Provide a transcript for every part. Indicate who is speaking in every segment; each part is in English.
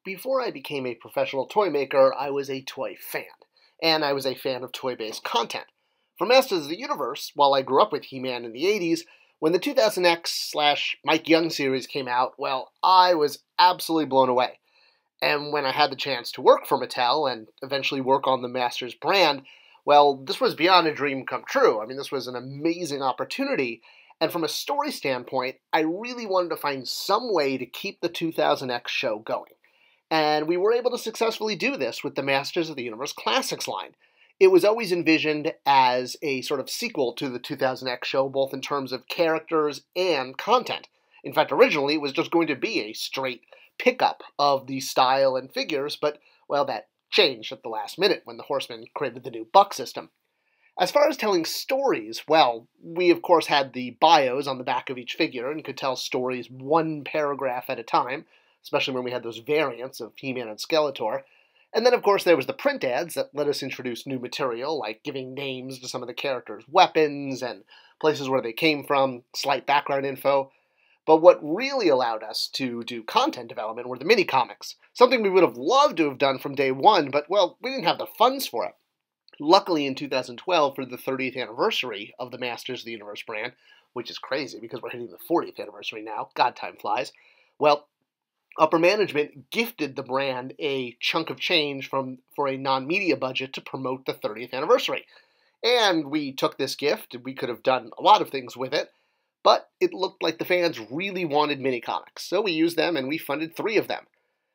Speaker 1: Before I became a professional toy maker, I was a toy fan, and I was a fan of toy-based content. For Masters of the Universe, while I grew up with He-Man in the 80s, when the 2000X/Mike Young series came out, well, I was absolutely blown away. And when I had the chance to work for Mattel and eventually work on the Masters brand, well, this was beyond a dream come true. I mean, this was an amazing opportunity. And from a story standpoint, I really wanted to find some way to keep the 2000X show going. And we were able to successfully do this with the Masters of the Universe Classics line. It was always envisioned as a sort of sequel to the 2000X show, both in terms of characters and content. In fact, originally it was just going to be a straight pickup of the style and figures, but, well, that changed at the last minute when the Horsemen created the new Buck system. As far as telling stories, well, we of course had the bios on the back of each figure and could tell stories one paragraph at a time, especially when we had those variants of He-Man and Skeletor. And then, of course, there was the print ads that let us introduce new material, like giving names to some of the characters' weapons and places where they came from, slight background info. But what really allowed us to do content development were the mini-comics, something we would have loved to have done from day one, but, well, we didn't have the funds for it. Luckily, in 2012, for the 30th anniversary of the Masters of the Universe brand, which is crazy because we're hitting the 40th anniversary now, God, time flies, well, upper management gifted the brand a chunk of change for a non-media budget to promote the 30th anniversary. And we took this gift, and we could have done a lot of things with it, but it looked like the fans really wanted mini-comics, so we used them and we funded 3 of them.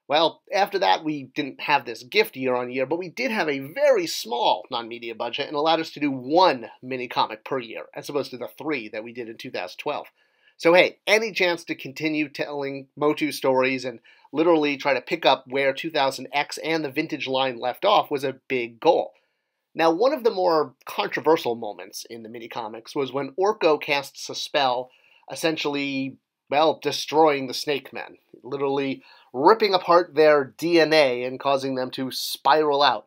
Speaker 1: Well, after that, we didn't have this gift year on year, but we did have a very small non-media budget and allowed us to do 1 mini-comic per year, as opposed to the 3 that we did in 2012. So hey, any chance to continue telling Motu stories and literally try to pick up where 2000X and the vintage line left off was a big goal. Now, one of the more controversial moments in the mini-comics was when Orko casts a spell, essentially, well, destroying the Snake Men, literally ripping apart their DNA and causing them to spiral out.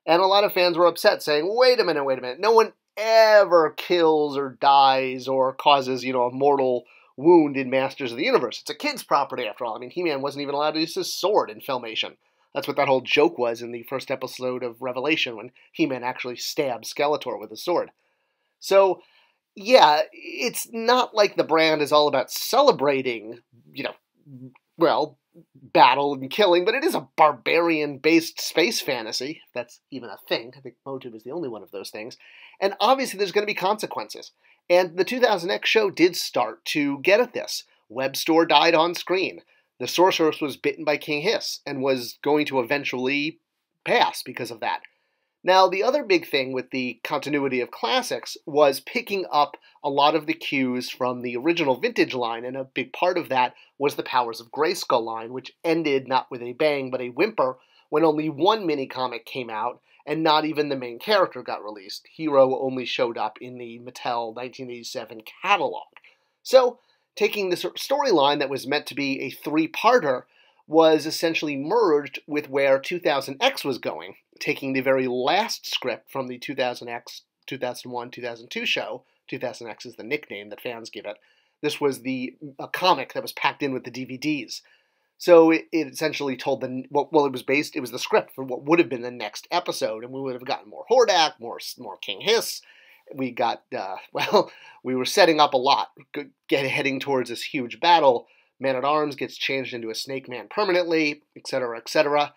Speaker 1: And a lot of fans were upset, saying, wait a minute, no one ever kills or dies or causes, a mortal wound in Masters of the Universe. It's a kid's property, after all. I mean, He-Man wasn't even allowed to use his sword in Filmation. That's what that whole joke was in the first episode of Revelation, when He-Man actually stabbed Skeletor with a sword. So, yeah, it's not like the brand is all about celebrating, battle and killing, but it is a barbarian-based space fantasy, if that's even a thing. I think Motu is the only one of those things. And obviously there's going to be consequences. And the 2000X show did start to get at this. Webstore died on screen. The Sorceress was bitten by King Hiss and was going to eventually pass because of that. Now, the other big thing with the continuity of classics was picking up a lot of the cues from the original vintage line, and a big part of that was the Powers of Grayskull line, which ended not with a bang but a whimper when only 1 mini-comic came out, and not even the main character got released. Hero only showed up in the Mattel 1987 catalog. So, taking this storyline that was meant to be a 3-parter was essentially merged with where 2000X was going, taking the very last script from the 2000X, 2001, 2002 show. 2000X is the nickname that fans give it. This was a comic that was packed in with the DVDs. So it essentially told it was the script for what would have been the next episode, and we would have gotten more Hordak, more King Hiss. We got, we were setting up a lot, heading towards this huge battle. Man-at-Arms gets changed into a Snake Man permanently, etc., etc.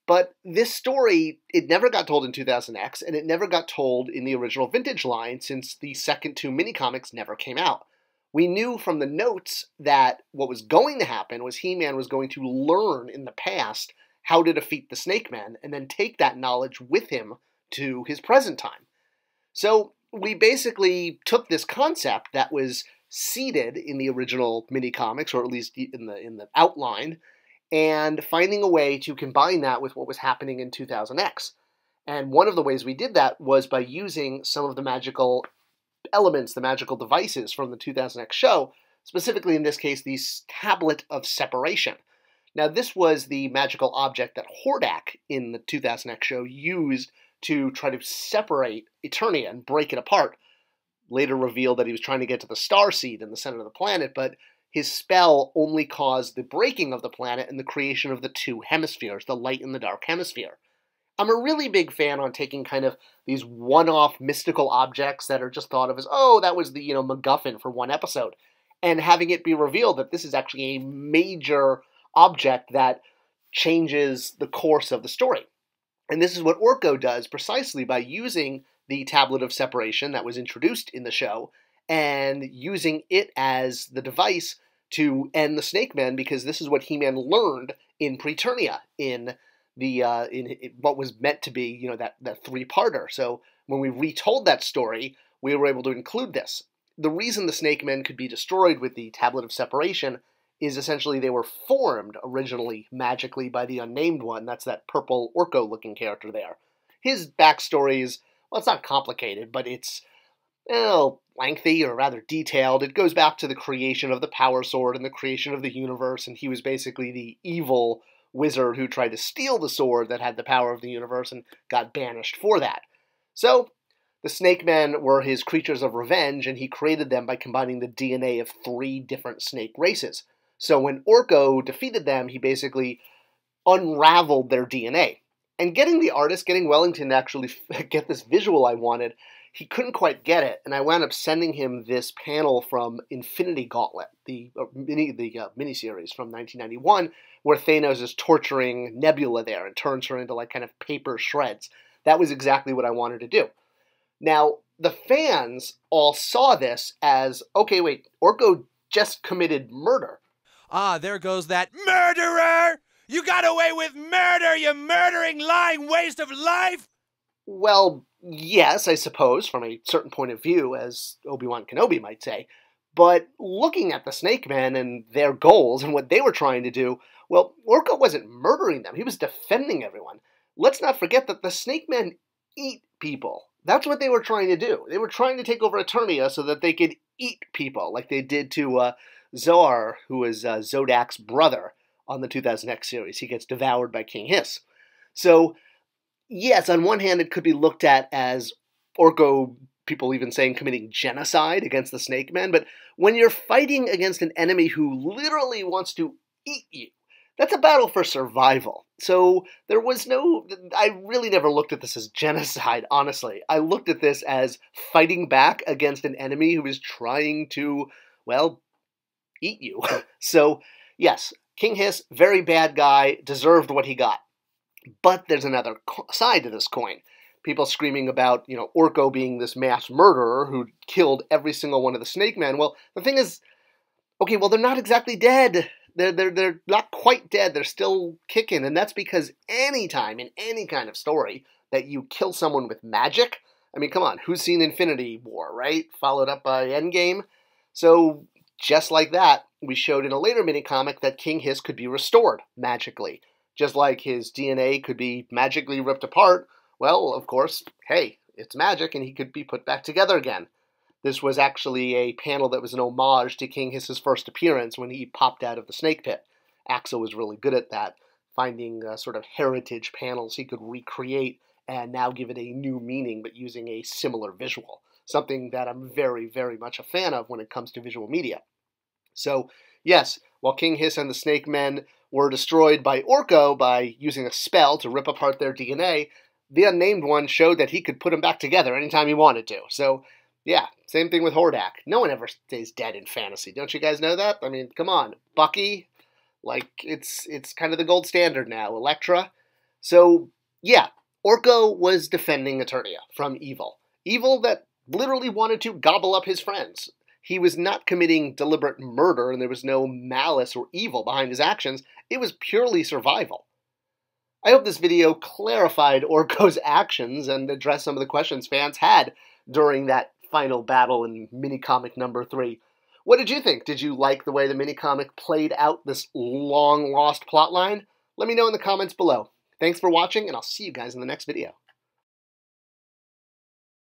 Speaker 1: But this story, it never got told in 2000X, and it never got told in the original vintage line since the second 2 mini-comics never came out. We knew from the notes that what was going to happen was He-Man was going to learn in the past how to defeat the Snake Men, and then take that knowledge with him to his present time. So we basically took this concept that was seeded in the original mini-comics, or at least in the outline, and finding a way to combine that with what was happening in 2000X. And one of the ways we did that was by using some of the magical elements, the magical devices from the 2000X show, specifically in this case, the Tablet of Separation. Now, this was the magical object that Hordak in the 2000X show used to try to separate Eternia and break it apart. Later revealed that he was trying to get to the star seed in the center of the planet, but his spell only caused the breaking of the planet and the creation of the two hemispheres, the light and the dark hemisphere. I'm a really big fan on taking kind of these one-off mystical objects that are just thought of as, oh, that was the, MacGuffin for one episode, and having it be revealed that this is actually a major object that changes the course of the story. And this is what Orko does precisely by using the Tablet of Separation that was introduced in the show and using it as the device to end the Snake Men, because this is what He-Man learned in Preternia, in what was meant to be, that three-parter. So when we retold that story, we were able to include this. The reason the Snake Men could be destroyed with the Tablet of Separation is essentially they were formed originally magically by the Unnamed One. That's that purple Orko-looking character there. His backstory is, well, it's not complicated, but it's lengthy, or rather detailed. It goes back to the creation of the Power Sword and the creation of the universe, and he was basically the evil wizard who tried to steal the sword that had the power of the universe and got banished for that. So, the Snake Men were his creatures of revenge, and he created them by combining the DNA of 3 different snake races. So when Orko defeated them, he basically unraveled their DNA. And getting Wellington to actually get this visual I wanted, he couldn't quite get it, and I wound up sending him this panel from Infinity Gauntlet, the miniseries from 1991, where Thanos is torturing Nebula there and turns her into kind of paper shreds. That was exactly what I wanted to do. Now, the fans all saw this as, okay, wait, Orko just committed murder.
Speaker 2: Ah, there goes that murderer! You got away with murder, you murdering, lying waste of life!
Speaker 1: Well, yes, I suppose, from a certain point of view, as Obi-Wan Kenobi might say. But looking at the Snake Men and their goals and what they were trying to do, well, Orko wasn't murdering them. He was defending everyone. Let's not forget that the Snake Men eat people. That's what they were trying to do. They were trying to take over Eternia so that they could eat people, like they did to Zoar, who is Zodak's brother on the 2000X series. He gets devoured by King Hiss. So, yes, on one hand, it could be looked at as Orko, people even saying committing genocide against the Snake Men, but when you're fighting against an enemy who literally wants to eat you, that's a battle for survival. So there was I really never looked at this as genocide, honestly. I looked at this as fighting back against an enemy who is trying to, eat you. So, yes, King Hiss, very bad guy, deserved what he got. But there's another side to this coin. People screaming about, Orko being this mass murderer who killed every single one of the Snake Men. Well, the thing is, okay, well, they're not exactly dead. They're not quite dead. They're still kicking, and that's because any time in any kind of story that you kill someone with magic, I mean, come on, who's seen Infinity War, right? Followed up by Endgame. So just like that, we showed in a later mini-comic that King Hiss could be restored magically. Just like his DNA could be magically ripped apart, well, of course, hey, it's magic, and he could be put back together again. This was actually a panel that was an homage to King Hiss's first appearance when he popped out of the snake pit. Axel was really good at that, finding sort of heritage panels he could recreate and now give it a new meaning, but using a similar visual. Something that I'm very, very much a fan of when it comes to visual media. So, yes, while King Hiss and the Snake Men were destroyed by Orko by using a spell to rip apart their DNA, the Unnamed One showed that he could put them back together anytime he wanted to. So, yeah, same thing with Hordak. No one ever stays dead in fantasy. Don't you guys know that? I mean, come on. Bucky, it's kind of the gold standard now. Elektra. So, yeah, Orko was defending Eternia from evil. Evil that literally wanted to gobble up his friends. He was not committing deliberate murder, and there was no malice or evil behind his actions. It was purely survival. I hope this video clarified Orko's actions and addressed some of the questions fans had during that final battle in mini-comic number 3. What did you think? Did you like the way the mini-comic played out this long-lost plotline? Let me know in the comments below. Thanks for watching, and I'll see you guys in the next video.